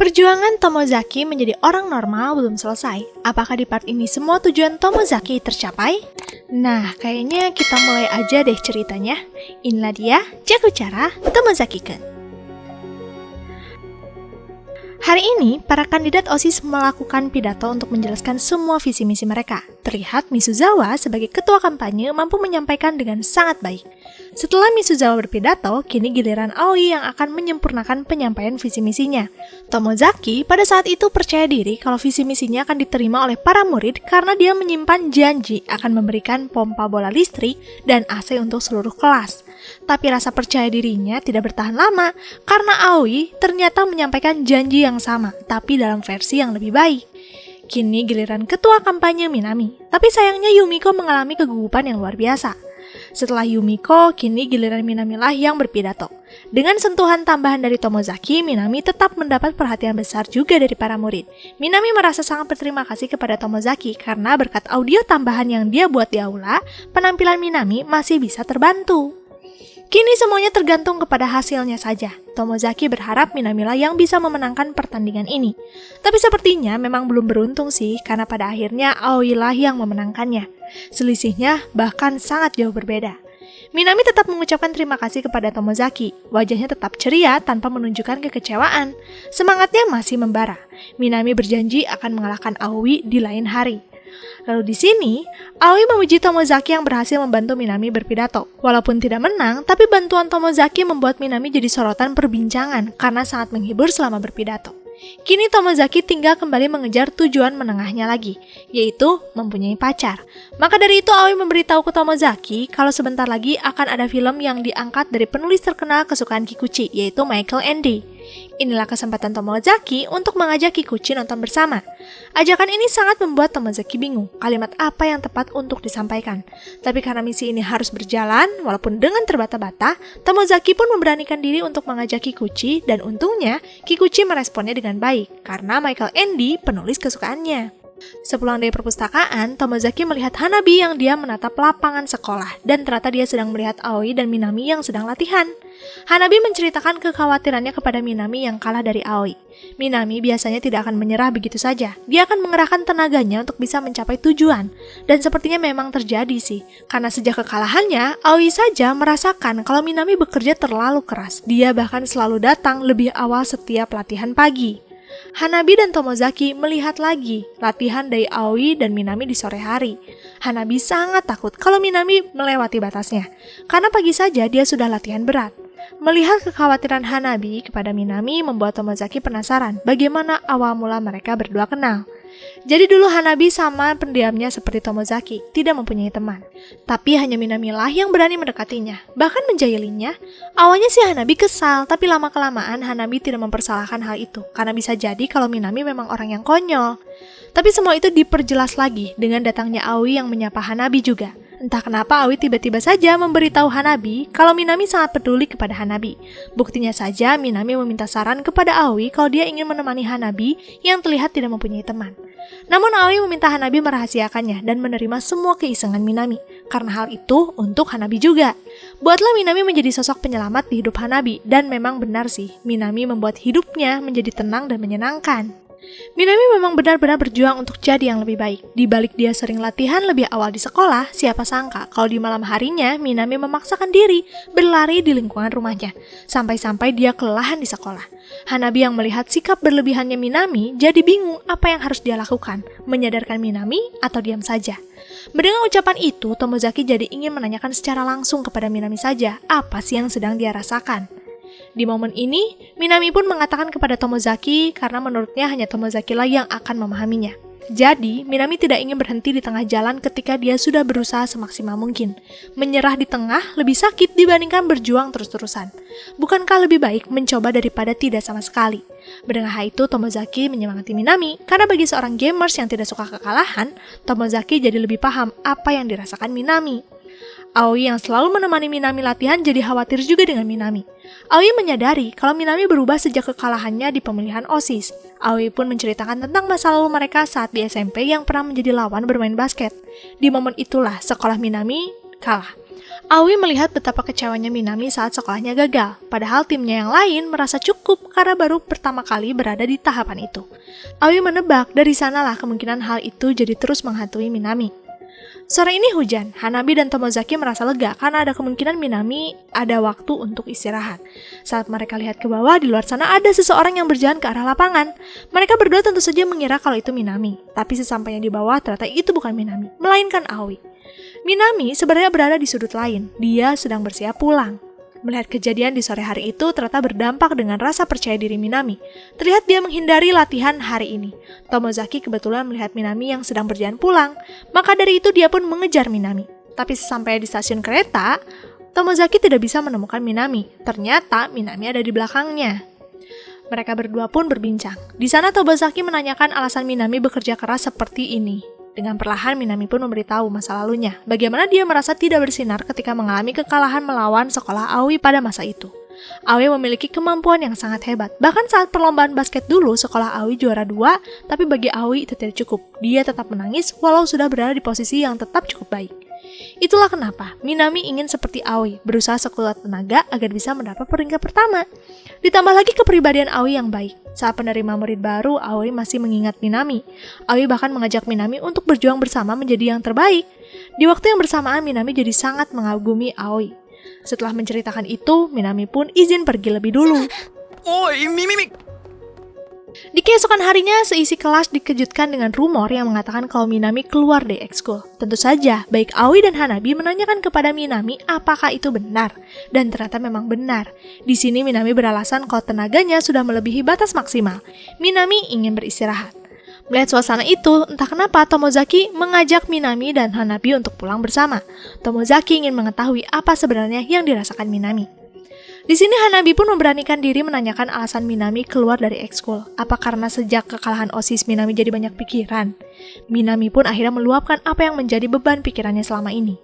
Perjuangan Tomozaki menjadi orang normal belum selesai. Apakah di part ini semua tujuan Tomozaki tercapai? Nah, kayaknya kita mulai aja deh ceritanya. Inilah dia jago cara Tomozaki-kun. Hari ini, para kandidat OSIS melakukan pidato untuk menjelaskan semua visi misi mereka. Terlihat Misuzawa sebagai ketua kampanye mampu menyampaikan dengan sangat baik. Setelah Misuzawa berpidato, kini giliran Aoi yang akan menyempurnakan penyampaian visi misinya. Tomozaki pada saat itu percaya diri kalau visi misinya akan diterima oleh para murid karena dia menyimpan janji akan memberikan pompa bola listrik dan AC untuk seluruh kelas. Tapi rasa percaya dirinya tidak bertahan lama karena Aoi ternyata menyampaikan janji yang sama, tapi dalam versi yang lebih baik. Kini giliran ketua kampanye Minami, tapi sayangnya Yumiko mengalami kegugupan yang luar biasa. Setelah Yumiko, kini giliran Minami lah yang berpidato. Dengan sentuhan tambahan dari Tomozaki, Minami tetap mendapat perhatian besar juga dari para murid. Minami merasa sangat berterima kasih kepada Tomozaki karena berkat audio tambahan yang dia buat di aula, penampilan Minami masih bisa terbantu. Kini semuanya tergantung kepada hasilnya saja. Tomozaki berharap Minamilah yang bisa memenangkan pertandingan ini. Tapi sepertinya memang belum beruntung sih, karena pada akhirnya Aoi lah yang memenangkannya. Selisihnya bahkan sangat jauh berbeda. Minami tetap mengucapkan terima kasih kepada Tomozaki. Wajahnya tetap ceria tanpa menunjukkan kekecewaan. Semangatnya masih membara. Minami berjanji akan mengalahkan Aoi di lain hari. Lalu di sini, Aoi memuji Tomozaki yang berhasil membantu Minami berpidato. Walaupun tidak menang, tapi bantuan Tomozaki membuat Minami jadi sorotan perbincangan karena sangat menghibur selama berpidato. Kini Tomozaki tinggal kembali mengejar tujuan menengahnya lagi, yaitu mempunyai pacar. Maka dari itu Aoi memberitahu ke Tomozaki kalau sebentar lagi akan ada film yang diangkat dari penulis terkenal kesukaan Kikuchi, yaitu Michael Ende. Inilah kesempatan Tomozaki untuk mengajak Kikuchi nonton bersama. Ajakan ini sangat membuat Tomozaki bingung kalimat apa yang tepat untuk disampaikan. Tapi karena misi ini harus berjalan, walaupun dengan terbata-bata, Tomozaki pun memberanikan diri untuk mengajak Kikuchi dan untungnya Kikuchi meresponnya dengan baik karena Michael Ende penulis kesukaannya. Sepulang dari perpustakaan, Tomozaki melihat Hanabi yang dia menatap lapangan sekolah dan ternyata dia sedang melihat Aoi dan Minami yang sedang latihan. Hanabi menceritakan kekhawatirannya kepada Minami yang kalah dari Aoi. Minami biasanya tidak akan menyerah begitu saja. Dia akan mengerahkan tenaganya untuk bisa mencapai tujuan. Dan sepertinya memang terjadi sih. Karena sejak kekalahannya, Aoi saja merasakan kalau Minami bekerja terlalu keras. Dia bahkan selalu datang lebih awal setiap latihan pagi. Hanabi dan Tomozaki melihat lagi latihan dari Aoi dan Minami di sore hari. Hanabi sangat takut kalau Minami melewati batasnya, karena pagi saja dia sudah latihan berat. Melihat kekhawatiran Hanabi kepada Minami membuat Tomozaki penasaran bagaimana awal mula mereka berdua kenal. Jadi dulu Hanabi sama pendiamnya seperti Tomozaki, tidak mempunyai teman. Tapi hanya Minami lah yang berani mendekatinya, bahkan menjahilinya. Awalnya sih Hanabi kesal, tapi lama-kelamaan Hanabi tidak mempersalahkan hal itu, karena bisa jadi kalau Minami memang orang yang konyol. Tapi semua itu diperjelas lagi dengan datangnya Aoi yang menyapa Hanabi juga. Entah kenapa Aoi tiba-tiba saja memberitahu Hanabi kalau Minami sangat peduli kepada Hanabi. Buktinya saja Minami meminta saran kepada Aoi kalau dia ingin menemani Hanabi yang terlihat tidak mempunyai teman. Namun Aoi meminta Hanabi merahasiakannya dan menerima semua keisengan Minami. Karena hal itu untuk Hanabi juga. Buatlah Minami menjadi sosok penyelamat di hidup Hanabi. Dan memang benar sih, Minami membuat hidupnya menjadi tenang dan menyenangkan. Minami memang benar-benar berjuang untuk jadi yang lebih baik. Di balik dia sering latihan lebih awal di sekolah, siapa sangka kalau di malam harinya Minami memaksakan diri berlari di lingkungan rumahnya. Sampai-sampai dia kelelahan di sekolah. Hanabi yang melihat sikap berlebihannya Minami jadi bingung apa yang harus dia lakukan, menyadarkan Minami atau diam saja. Mendengar ucapan itu, Tomozaki jadi ingin menanyakan secara langsung kepada Minami saja apa sih yang sedang dia rasakan. Di momen ini, Minami pun mengatakan kepada Tomozaki karena menurutnya hanya Tomozaki lah yang akan memahaminya. Jadi, Minami tidak ingin berhenti di tengah jalan ketika dia sudah berusaha semaksimal mungkin. Menyerah di tengah lebih sakit dibandingkan berjuang terus-terusan. Bukankah lebih baik mencoba daripada tidak sama sekali? Mendengar hal itu, Tomozaki menyemangati Minami karena bagi seorang gamers yang tidak suka kekalahan, Tomozaki jadi lebih paham apa yang dirasakan Minami. Aoi yang selalu menemani Minami latihan jadi khawatir juga dengan Minami. Aoi menyadari kalau Minami berubah sejak kekalahannya di pemilihan OSIS. Aoi pun menceritakan tentang masa lalu mereka saat di SMP yang pernah menjadi lawan bermain basket. Di momen itulah sekolah Minami kalah. Aoi melihat betapa kecewanya Minami saat sekolahnya gagal, padahal timnya yang lain merasa cukup karena baru pertama kali berada di tahapan itu. Aoi menebak dari sanalah kemungkinan hal itu jadi terus menghantui Minami. Sore ini hujan, Hanabi dan Tomozaki merasa lega karena ada kemungkinan Minami ada waktu untuk istirahat. Saat mereka lihat ke bawah, di luar sana ada seseorang yang berjalan ke arah lapangan. Mereka berdua tentu saja mengira kalau itu Minami, tapi sesampainya di bawah ternyata itu bukan Minami, melainkan Aoi. Minami sebenarnya berada di sudut lain, dia sedang bersiap pulang. Melihat kejadian di sore hari itu ternyata berdampak dengan rasa percaya diri Minami. Terlihat dia menghindari latihan hari ini. Tomozaki kebetulan melihat Minami yang sedang berjalan pulang, maka dari itu dia pun mengejar Minami. Tapi sesampai di stasiun kereta, Tomozaki tidak bisa menemukan Minami. Ternyata Minami ada di belakangnya. Mereka berdua pun berbincang. Di sana Tomozaki menanyakan alasan Minami bekerja keras seperti ini. Dengan perlahan, Minami pun memberitahu masa lalunya, bagaimana dia merasa tidak bersinar ketika mengalami kekalahan melawan sekolah Aoi pada masa itu. Aoi memiliki kemampuan yang sangat hebat, bahkan saat perlombaan basket dulu, sekolah Aoi juara 2, tapi bagi Aoi itu tidak cukup. Dia tetap menangis walau sudah berada di posisi yang tetap cukup baik. Itulah kenapa Minami ingin seperti Aoi, berusaha sekuat tenaga agar bisa mendapat peringkat pertama. Ditambah lagi kepribadian Aoi yang baik. Saat penerima murid baru, Aoi masih mengingat Minami. Aoi bahkan mengajak Minami untuk berjuang bersama menjadi yang terbaik. Di waktu yang bersamaan, Minami jadi sangat mengagumi Aoi. Setelah menceritakan itu, Minami pun izin pergi lebih dulu. Oi, Mimi. Di keesokan harinya, seisi kelas dikejutkan dengan rumor yang mengatakan kalau Minami keluar dari ekskul. Tentu saja, baik Aoi dan Hanabi menanyakan kepada Minami apakah itu benar. Dan ternyata memang benar. Di sini Minami beralasan kalau tenaganya sudah melebihi batas maksimal. Minami ingin beristirahat. Melihat suasana itu, entah kenapa Tomozaki mengajak Minami dan Hanabi untuk pulang bersama. Tomozaki ingin mengetahui apa sebenarnya yang dirasakan Minami. Di sini Hanabi pun memberanikan diri menanyakan alasan Minami keluar dari ekskul. Apa karena sejak kekalahan OSIS Minami jadi banyak pikiran? Minami pun akhirnya meluapkan apa yang menjadi beban pikirannya selama ini.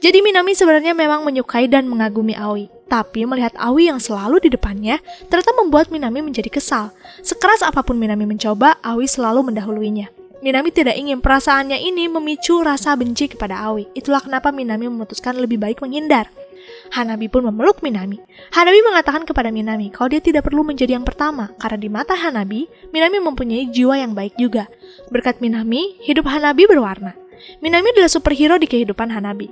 Jadi Minami sebenarnya memang menyukai dan mengagumi Aoi. Tapi melihat Aoi yang selalu di depannya, ternyata membuat Minami menjadi kesal. Sekeras apapun Minami mencoba, Aoi selalu mendahuluinya. Minami tidak ingin perasaannya ini memicu rasa benci kepada Aoi. Itulah kenapa Minami memutuskan lebih baik menghindar. Hanabi pun memeluk Minami. Hanabi mengatakan kepada Minami kalau dia tidak perlu menjadi yang pertama, karena di mata Hanabi, Minami mempunyai jiwa yang baik juga. Berkat Minami, hidup Hanabi berwarna. Minami adalah superhero di kehidupan Hanabi.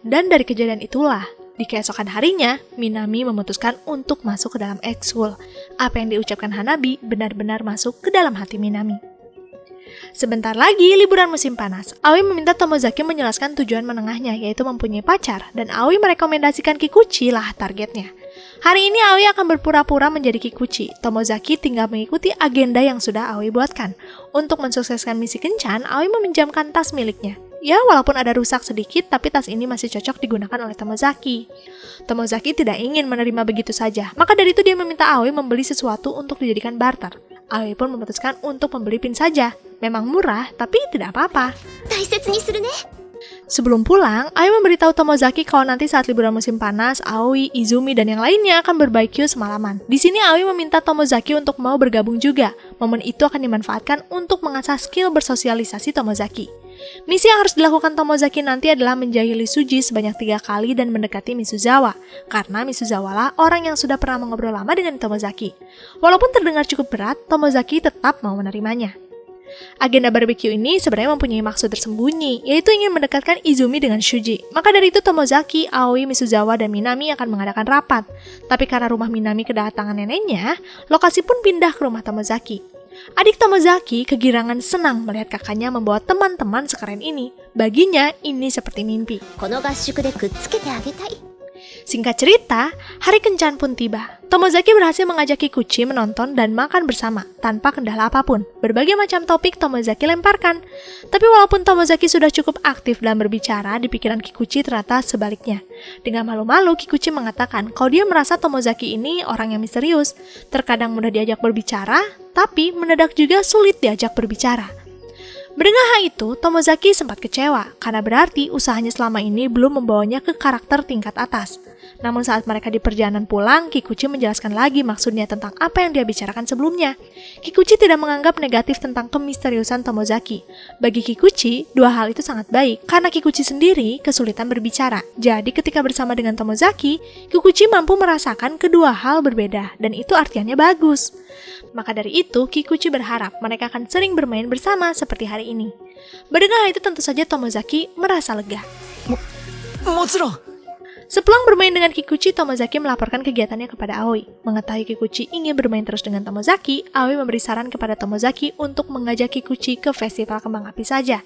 Dan dari kejadian itulah, di keesokan harinya, Minami memutuskan untuk masuk ke dalam ekskul. Apa yang diucapkan Hanabi benar-benar masuk ke dalam hati Minami. Sebentar lagi liburan musim panas. Aoi meminta Tomozaki menjelaskan tujuan menengahnya, yaitu mempunyai pacar, dan Aoi merekomendasikan Kikuchi lah targetnya. Hari ini Aoi akan berpura-pura menjadi Kikuchi. Tomozaki tinggal mengikuti agenda yang sudah Aoi buatkan. Untuk mensukseskan misi kencan, Aoi meminjamkan tas miliknya. Ya, walaupun ada rusak sedikit, tapi tas ini masih cocok digunakan oleh Tomozaki. Tomozaki tidak ingin menerima begitu saja, maka dari itu dia meminta Aoi membeli sesuatu untuk dijadikan barter. Aoi pun memutuskan untuk membeli pin saja. Memang murah, tapi tidak apa-apa. Sebelum pulang, Aoi memberitahu Tomozaki kalau nanti saat liburan musim panas, Aoi, Izumi, dan yang lainnya akan berbarbecue semalaman. Di sini Aoi meminta Tomozaki untuk mau bergabung juga. Momen itu akan dimanfaatkan untuk mengasah skill bersosialisasi Tomozaki. Misi yang harus dilakukan Tomozaki nanti adalah menjahili Suji sebanyak 3 kali dan mendekati Misuzawa. Karena Misuzawa lah orang yang sudah pernah mengobrol lama dengan Tomozaki. Walaupun terdengar cukup berat, Tomozaki tetap mau menerimanya. Agenda barbecue ini sebenarnya mempunyai maksud tersembunyi, yaitu ingin mendekatkan Izumi dengan Shuji. Maka dari itu Tomozaki, Aoi, Misuzawa, dan Minami akan mengadakan rapat. Tapi karena rumah Minami kedatangan neneknya, lokasi pun pindah ke rumah Tomozaki. Adik Tomozaki kegirangan senang melihat kakaknya membawa teman-teman sekeren ini. Baginya, ini seperti mimpi. Singkat cerita, hari kencan pun tiba. Tomozaki berhasil mengajak Kikuchi menonton dan makan bersama, tanpa kendala apapun. Berbagai macam topik Tomozaki lemparkan. Tapi walaupun Tomozaki sudah cukup aktif dalam berbicara, di pikiran Kikuchi ternyata sebaliknya. Dengan malu-malu, Kikuchi mengatakan kalau dia merasa Tomozaki ini orang yang misterius. Terkadang mudah diajak berbicara, tapi mendadak juga sulit diajak berbicara. Mendengar hal itu, Tomozaki sempat kecewa, karena berarti usahanya selama ini belum membawanya ke karakter tingkat atas. Namun saat mereka di perjalanan pulang, Kikuchi menjelaskan lagi maksudnya tentang apa yang dia bicarakan sebelumnya. Kikuchi tidak menganggap negatif tentang kemisteriusan Tomozaki. Bagi Kikuchi, dua hal itu sangat baik, karena Kikuchi sendiri kesulitan berbicara. Jadi ketika bersama dengan Tomozaki, Kikuchi mampu merasakan kedua hal berbeda, dan itu artinya bagus. Maka dari itu, Kikuchi berharap mereka akan sering bermain bersama seperti hari ini. Mendengar hal itu tentu saja Tomozaki merasa lega. もちろん Sepulang bermain dengan Kikuchi, Tomozaki melaporkan kegiatannya kepada Aoi. Mengetahui Kikuchi ingin bermain terus dengan Tomozaki, Aoi memberi saran kepada Tomozaki untuk mengajak Kikuchi ke festival kembang api saja.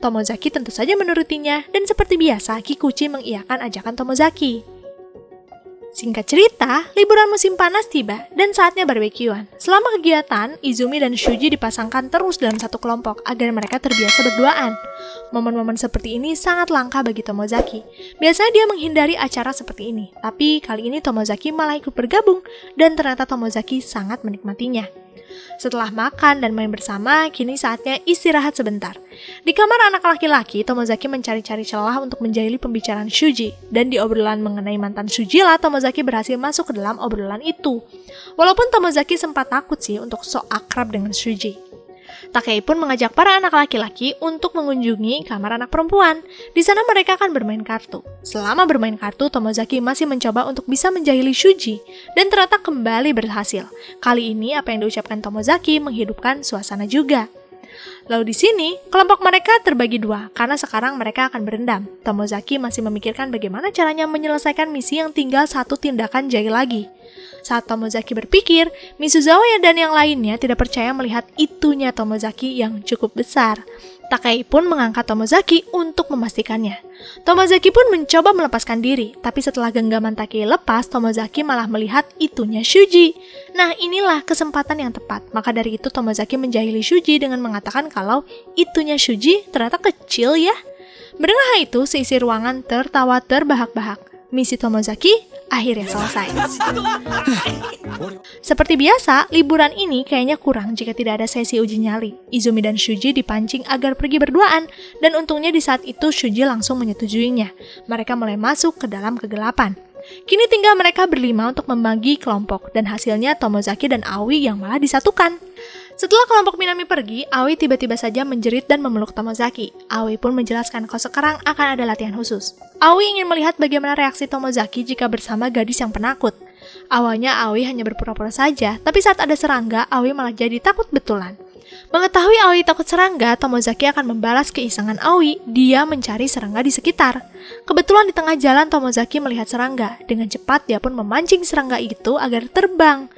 Tomozaki tentu saja menurutinya, dan seperti biasa, Kikuchi mengiyakan ajakan Tomozaki. Singkat cerita, liburan musim panas tiba dan saatnya barbekyuan. Selama kegiatan, Izumi dan Shuji dipasangkan terus dalam satu kelompok agar mereka terbiasa berduaan. Momen-momen seperti ini sangat langka bagi Tomozaki. Biasanya dia menghindari acara seperti ini, tapi kali ini Tomozaki malah ikut bergabung dan ternyata Tomozaki sangat menikmatinya. Setelah makan dan main bersama, kini saatnya istirahat sebentar. Di kamar anak laki-laki, Tomozaki mencari-cari celah untuk menjahili pembicaraan Shuji. Dan di obrolan mengenai mantan Shuji lah, Tomozaki berhasil masuk ke dalam obrolan itu. Walaupun Tomozaki sempat takut sih untuk sok akrab dengan Shuji. Takei pun mengajak para anak laki-laki untuk mengunjungi kamar anak perempuan. Di sana mereka akan bermain kartu. Selama bermain kartu, Tomozaki masih mencoba untuk bisa menjahili Shuji dan ternyata kembali berhasil. Kali ini apa yang diucapkan Tomozaki menghidupkan suasana juga. Lalu di sini, kelompok mereka terbagi dua karena sekarang mereka akan berendam. Tomozaki masih memikirkan bagaimana caranya menyelesaikan misi yang tinggal satu tindakan jahil lagi. Saat Tomozaki berpikir, Misuzawa dan yang lainnya tidak percaya melihat itunya Tomozaki yang cukup besar. Takei pun mengangkat Tomozaki untuk memastikannya. Tomozaki pun mencoba melepaskan diri, tapi setelah genggaman Takei lepas, Tomozaki malah melihat itunya Shuji. Nah, inilah kesempatan yang tepat. Maka dari itu Tomozaki menjahili Shuji dengan mengatakan kalau itunya Shuji ternyata kecil ya. Mendengar hal itu, seisi ruangan tertawa terbahak-bahak. Misi Tomozaki akhirnya selesai. Seperti biasa, liburan ini kayaknya kurang jika tidak ada sesi uji nyali. Izumi dan Shuji dipancing agar pergi berduaan, dan untungnya di saat itu Shuji langsung menyetujuinya. Mereka mulai masuk ke dalam kegelapan. Kini tinggal mereka berlima untuk membagi kelompok, dan hasilnya Tomozaki dan Aoi yang malah disatukan. Setelah kelompok Minami pergi, Aoi tiba-tiba saja menjerit dan memeluk Tomozaki. Aoi pun menjelaskan kalau sekarang akan ada latihan khusus. Aoi ingin melihat bagaimana reaksi Tomozaki jika bersama gadis yang penakut. Awalnya Aoi hanya berpura-pura saja, tapi saat ada serangga, Aoi malah jadi takut betulan. Mengetahui Aoi takut serangga, Tomozaki akan membalas keisengan Aoi. Dia mencari serangga di sekitar. Kebetulan di tengah jalan Tomozaki melihat serangga. Dengan cepat dia pun memancing serangga itu agar terbang.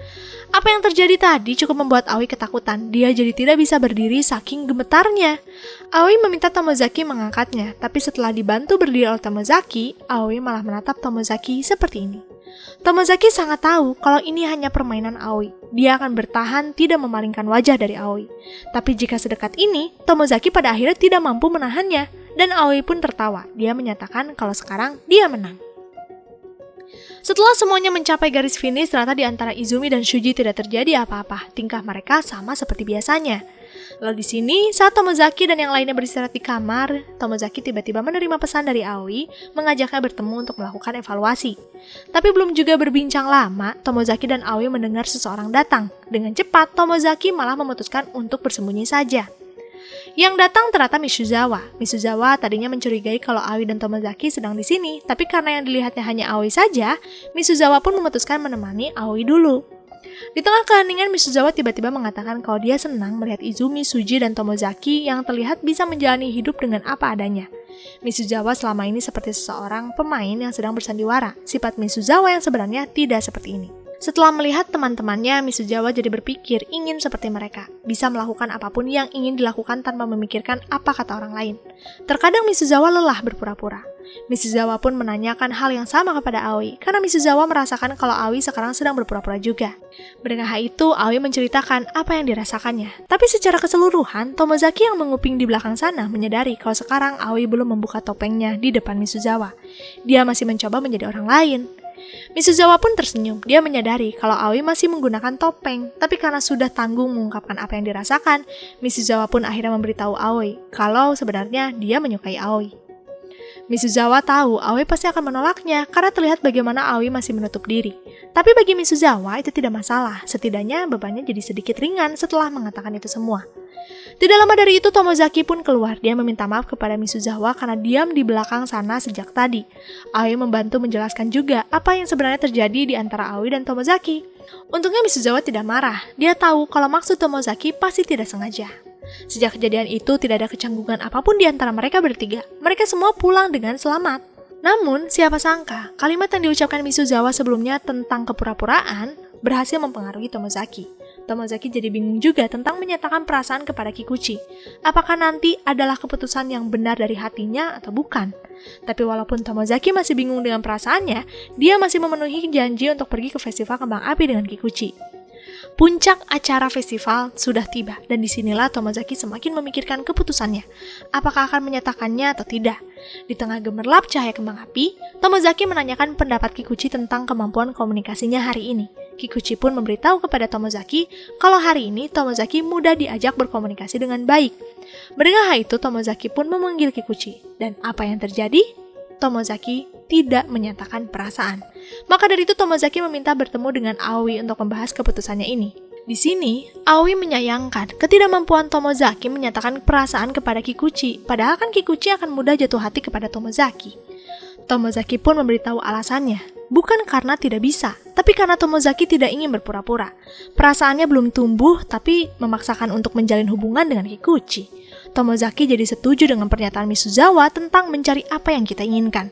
Apa yang terjadi tadi cukup membuat Aoi ketakutan. Dia jadi tidak bisa berdiri saking gemetarnya. Aoi meminta Tomozaki mengangkatnya, tapi setelah dibantu berdiri oleh Tomozaki, Aoi malah menatap Tomozaki seperti ini. Tomozaki sangat tahu kalau ini hanya permainan Aoi. Dia akan bertahan tidak memalingkan wajah dari Aoi. Tapi jika sedekat ini, Tomozaki pada akhirnya tidak mampu menahannya, dan Aoi pun tertawa. Dia menyatakan kalau sekarang dia menang. Setelah semuanya mencapai garis finish, ternyata di antara Izumi dan Shuji tidak terjadi apa-apa. Tingkah mereka sama seperti biasanya. Lalu di sini, saat Tomozaki dan yang lainnya beristirahat di kamar, Tomozaki tiba-tiba menerima pesan dari Aoi, mengajaknya bertemu untuk melakukan evaluasi. Tapi belum juga berbincang lama, Tomozaki dan Aoi mendengar seseorang datang. Dengan cepat, Tomozaki malah memutuskan untuk bersembunyi saja. Yang datang ternyata Misuzawa. Misuzawa tadinya mencurigai kalau Aoi dan Tomozaki sedang di sini, tapi karena yang dilihatnya hanya Aoi saja, Misuzawa pun memutuskan menemani Aoi dulu. Di tengah keheningan, Misuzawa tiba-tiba mengatakan kalau dia senang melihat Izumi, Shuji, dan Tomozaki yang terlihat bisa menjalani hidup dengan apa adanya. Misuzawa selama ini seperti seseorang pemain yang sedang bersandiwara. Sifat Misuzawa yang sebenarnya tidak seperti ini. Setelah melihat teman-temannya, Misuzawa jadi berpikir ingin seperti mereka, bisa melakukan apapun yang ingin dilakukan tanpa memikirkan apa kata orang lain. Terkadang Misuzawa lelah berpura-pura. Misuzawa pun menanyakan hal yang sama kepada Aoi, karena Misuzawa merasakan kalau Aoi sekarang sedang berpura-pura juga. Mendengar hal itu, Aoi menceritakan apa yang dirasakannya. Tapi secara keseluruhan, Tomozaki yang menguping di belakang sana menyadari kalau sekarang Aoi belum membuka topengnya di depan Misuzawa. Dia masih mencoba menjadi orang lain. Misuzawa pun tersenyum. Dia menyadari kalau Aoi masih menggunakan topeng, tapi karena sudah tanggung mengungkapkan apa yang dirasakan, Misuzawa pun akhirnya memberitahu Aoi kalau sebenarnya dia menyukai Aoi. Misuzawa tahu Aoi pasti akan menolaknya karena terlihat bagaimana Aoi masih menutup diri. Tapi bagi Misuzawa itu tidak masalah, setidaknya bebannya jadi sedikit ringan setelah mengatakan itu semua. Tidak lama dari itu Tomozaki pun keluar. Dia meminta maaf kepada Misuzawa karena diam di belakang sana sejak tadi. Aoi membantu menjelaskan juga apa yang sebenarnya terjadi di antara Aoi dan Tomozaki. Untungnya Misuzawa tidak marah. Dia tahu kalau maksud Tomozaki pasti tidak sengaja. Sejak kejadian itu tidak ada kecanggungan apapun di antara mereka bertiga. Mereka semua pulang dengan selamat. Namun, siapa sangka kalimat yang diucapkan Misuzawa sebelumnya tentang kepura-puraan berhasil mempengaruhi Tomozaki. Tomozaki jadi bingung juga tentang menyatakan perasaan kepada Kikuchi. Apakah nanti adalah keputusan yang benar dari hatinya atau bukan? Tapi walaupun Tomozaki masih bingung dengan perasaannya, dia masih memenuhi janji untuk pergi ke festival kembang api dengan Kikuchi. Puncak acara festival sudah tiba dan disinilah Tomozaki semakin memikirkan keputusannya. Apakah akan menyatakannya atau tidak? Di tengah gemerlap cahaya kembang api, Tomozaki menanyakan pendapat Kikuchi tentang kemampuan komunikasinya hari ini. Kikuchi pun memberitahu kepada Tomozaki kalau hari ini Tomozaki mudah diajak berkomunikasi dengan baik. Mendengar hal itu, Tomozaki pun memanggil Kikuchi. Dan apa yang terjadi? Tomozaki tidak menyatakan perasaan. Maka dari itu Tomozaki meminta bertemu dengan Aoi untuk membahas keputusannya ini. Di sini, Aoi menyayangkan ketidakmampuan Tomozaki menyatakan perasaan kepada Kikuchi, padahal kan Kikuchi akan mudah jatuh hati kepada Tomozaki. Tomozaki pun memberitahu alasannya, bukan karena tidak bisa, tapi karena Tomozaki tidak ingin berpura-pura. Perasaannya belum tumbuh, tapi memaksakan untuk menjalin hubungan dengan Kikuchi. Tomozaki jadi setuju dengan pernyataan Misuzawa tentang mencari apa yang kita inginkan.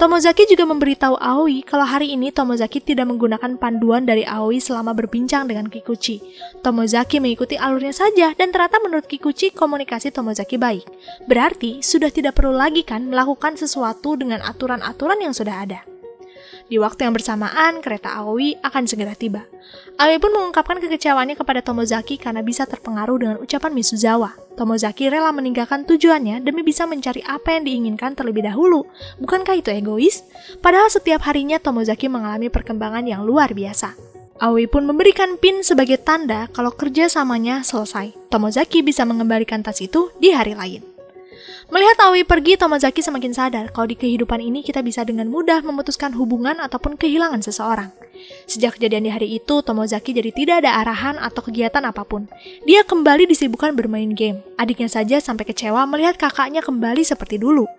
Tomozaki juga memberitahu Aoi kalau hari ini Tomozaki tidak menggunakan panduan dari Aoi selama berbincang dengan Kikuchi. Tomozaki mengikuti alurnya saja dan ternyata menurut Kikuchi komunikasi Tomozaki baik. Berarti sudah tidak perlu lagi kan melakukan sesuatu dengan aturan-aturan yang sudah ada. Di waktu yang bersamaan, kereta Aoi akan segera tiba. Aoi pun mengungkapkan kekecewaannya kepada Tomozaki karena bisa terpengaruh dengan ucapan Misuzawa. Tomozaki rela meninggalkan tujuannya demi bisa mencari apa yang diinginkan terlebih dahulu. Bukankah itu egois? Padahal setiap harinya Tomozaki mengalami perkembangan yang luar biasa. Aoi pun memberikan pin sebagai tanda kalau kerjasamanya selesai. Tomozaki bisa mengembalikan tas itu di hari lain. Melihat Aoi pergi, Tomozaki semakin sadar kalau di kehidupan ini kita bisa dengan mudah memutuskan hubungan ataupun kehilangan seseorang. Sejak kejadian di hari itu, Tomozaki jadi tidak ada arahan atau kegiatan apapun. Dia kembali disibukkan bermain game. Adiknya saja sampai kecewa melihat kakaknya kembali seperti dulu.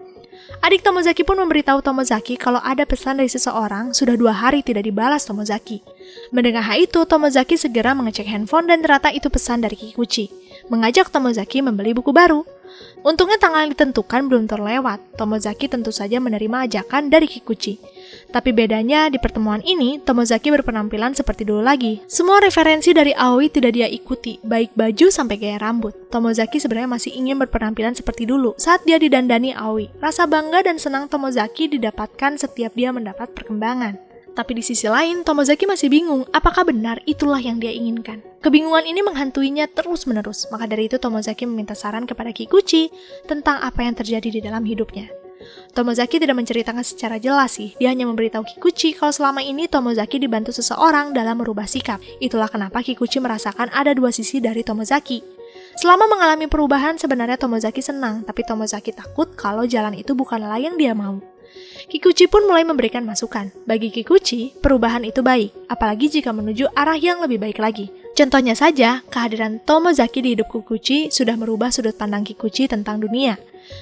Adik Tomozaki pun memberitahu Tomozaki kalau ada pesan dari seseorang sudah 2 hari tidak dibalas Tomozaki. Mendengar hal itu, Tomozaki segera mengecek handphone dan ternyata itu pesan dari Kikuchi, mengajak Tomozaki membeli buku baru. Untungnya tanggal yang ditentukan belum terlewat. Tomozaki tentu saja menerima ajakan dari Kikuchi. Tapi bedanya di pertemuan ini, Tomozaki berpenampilan seperti dulu lagi. Semua referensi dari Aoi tidak dia ikuti, baik baju sampai gaya rambut. Tomozaki sebenarnya masih ingin berpenampilan seperti dulu saat dia didandani Aoi. Rasa bangga dan senang Tomozaki didapatkan setiap dia mendapat perkembangan. Tapi di sisi lain, Tomozaki masih bingung apakah benar itulah yang dia inginkan. Kebingungan ini menghantuinya terus-menerus, maka dari itu Tomozaki meminta saran kepada Kikuchi tentang apa yang terjadi di dalam hidupnya. Tomozaki tidak menceritakan secara jelas sih, dia hanya memberitahu Kikuchi kalau selama ini Tomozaki dibantu seseorang dalam merubah sikap. Itulah kenapa Kikuchi merasakan ada 2 sisi dari Tomozaki. Selama mengalami perubahan, sebenarnya Tomozaki senang, tapi Tomozaki takut kalau jalan itu bukanlah yang dia mau. Kikuchi pun mulai memberikan masukan. Bagi Kikuchi, perubahan itu baik, apalagi jika menuju arah yang lebih baik lagi. Contohnya saja, kehadiran Tomozaki di hidup Kikuchi sudah merubah sudut pandang Kikuchi tentang dunia.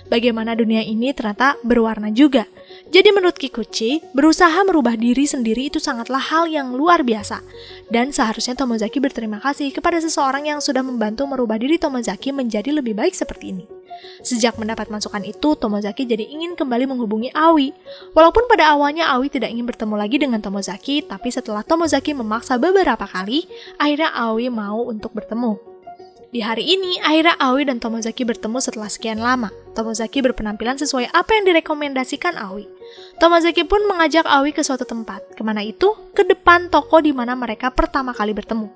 Bagaimana dunia ini ternyata berwarna juga. Jadi menurut Kikuchi, berusaha merubah diri sendiri itu sangatlah hal yang luar biasa. Dan seharusnya Tomozaki berterima kasih kepada seseorang yang sudah membantu merubah diri Tomozaki menjadi lebih baik seperti ini. Sejak mendapat masukan itu, Tomozaki jadi ingin kembali menghubungi Aoi. Walaupun pada awalnya Aoi tidak ingin bertemu lagi dengan Tomozaki, tapi setelah Tomozaki memaksa beberapa kali, akhirnya Aoi mau untuk bertemu. Di hari ini, akhirnya Aoi dan Tomozaki bertemu setelah sekian lama. Tomozaki berpenampilan sesuai apa yang direkomendasikan Aoi. Tomozaki pun mengajak Aoi ke suatu tempat. Kemana itu? Ke depan toko di mana mereka pertama kali bertemu.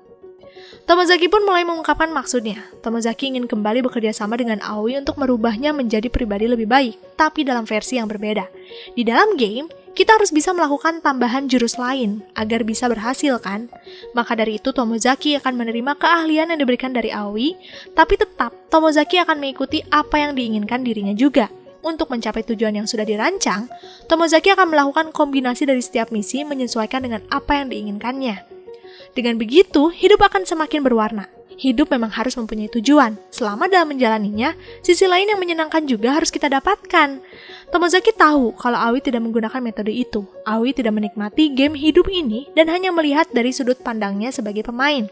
Tomozaki pun mulai mengungkapkan maksudnya. Tomozaki ingin kembali bekerja sama dengan Aoi untuk merubahnya menjadi pribadi lebih baik, tapi dalam versi yang berbeda. Di dalam game, kita harus bisa melakukan tambahan jurus lain agar bisa berhasil kan? Maka dari itu Tomozaki akan menerima keahlian yang diberikan dari Aoi, tapi tetap Tomozaki akan mengikuti apa yang diinginkan dirinya juga. Untuk mencapai tujuan yang sudah dirancang, Tomozaki akan melakukan kombinasi dari setiap misi menyesuaikan dengan apa yang diinginkannya. Dengan begitu, hidup akan semakin berwarna. Hidup memang harus mempunyai tujuan. Selama dalam menjalaninya, sisi lain yang menyenangkan juga harus kita dapatkan. Tomozaki tahu kalau Aoi tidak menggunakan metode itu. Aoi tidak menikmati game hidup ini dan hanya melihat dari sudut pandangnya sebagai pemain.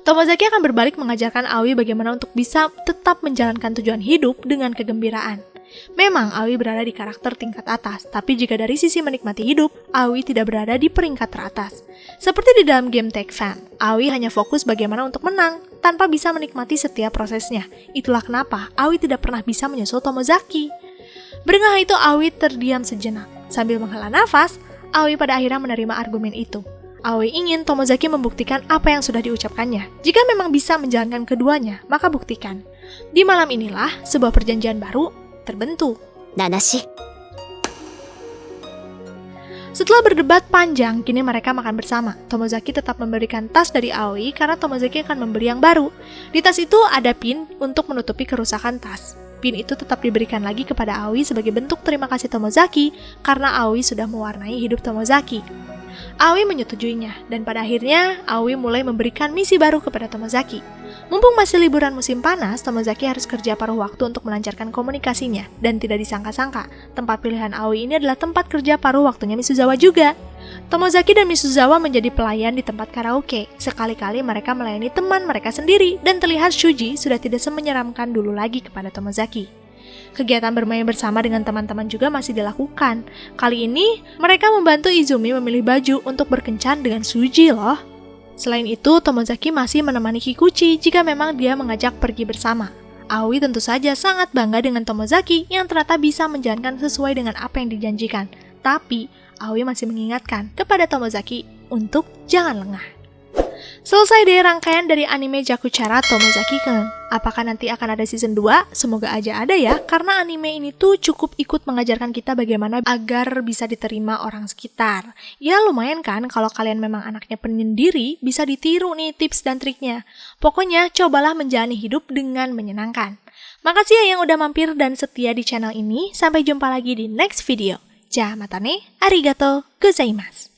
Tomozaki akan berbalik mengajarkan Aoi bagaimana untuk bisa tetap menjalankan tujuan hidup dengan kegembiraan. Memang Aoi berada di karakter tingkat atas, tapi jika dari sisi menikmati hidup, Aoi tidak berada di peringkat teratas. Seperti di dalam game Take Fan, Aoi hanya fokus bagaimana untuk menang, tanpa bisa menikmati setiap prosesnya. Itulah kenapa Aoi tidak pernah bisa menyusul Tomozaki. Berengah itu Aoi terdiam sejenak. Sambil menghela nafas, Aoi pada akhirnya menerima argumen itu. Aoi ingin Tomozaki membuktikan apa yang sudah diucapkannya. Jika memang bisa menjalankan keduanya, maka buktikan. Di malam inilah, sebuah perjanjian baru terbentuk. Nanashi. Setelah berdebat panjang, kini mereka makan bersama. Tomozaki tetap memberikan tas dari Aoi karena Tomozaki akan membeli yang baru. Di tas itu ada pin untuk menutupi kerusakan tas. Pin itu tetap diberikan lagi kepada Aoi sebagai bentuk terima kasih Tomozaki karena Aoi sudah mewarnai hidup Tomozaki. Aoi menyetujuinya, dan pada akhirnya Aoi mulai memberikan misi baru kepada Tomozaki. Mumpung masih liburan musim panas, Tomozaki harus kerja paruh waktu untuk melancarkan komunikasinya, dan tidak disangka-sangka, tempat pilihan Aoi ini adalah tempat kerja paruh waktunya Misuzawa juga. Tomozaki dan Misuzawa menjadi pelayan di tempat karaoke. Sekali-kali mereka melayani teman mereka sendiri, dan terlihat Shuji sudah tidak semenyeramkan dulu lagi kepada Tomozaki. Kegiatan bermain bersama dengan teman-teman juga masih dilakukan. Kali ini, mereka membantu Izumi memilih baju untuk berkencan dengan Shuji loh. Selain itu, Tomozaki masih menemani Kikuchi jika memang dia mengajak pergi bersama. Aoi tentu saja sangat bangga dengan Tomozaki yang ternyata bisa menjalankan sesuai dengan apa yang dijanjikan. Tapi, Aoi masih mengingatkan kepada Tomozaki untuk jangan lengah. Selesai deh rangkaian dari anime Jakuchara Tomozaki-kun. Apakah nanti akan ada season 2? Semoga aja ada ya, karena anime ini tuh cukup ikut mengajarkan kita bagaimana agar bisa diterima orang sekitar. Ya lumayan kan kalau kalian memang anaknya penyendiri, bisa ditiru nih tips dan triknya. Pokoknya cobalah menjalani hidup dengan menyenangkan. Makasih ya yang udah mampir dan setia di channel ini. Sampai jumpa lagi di next video. Ja matane, arigatou gozaimasu.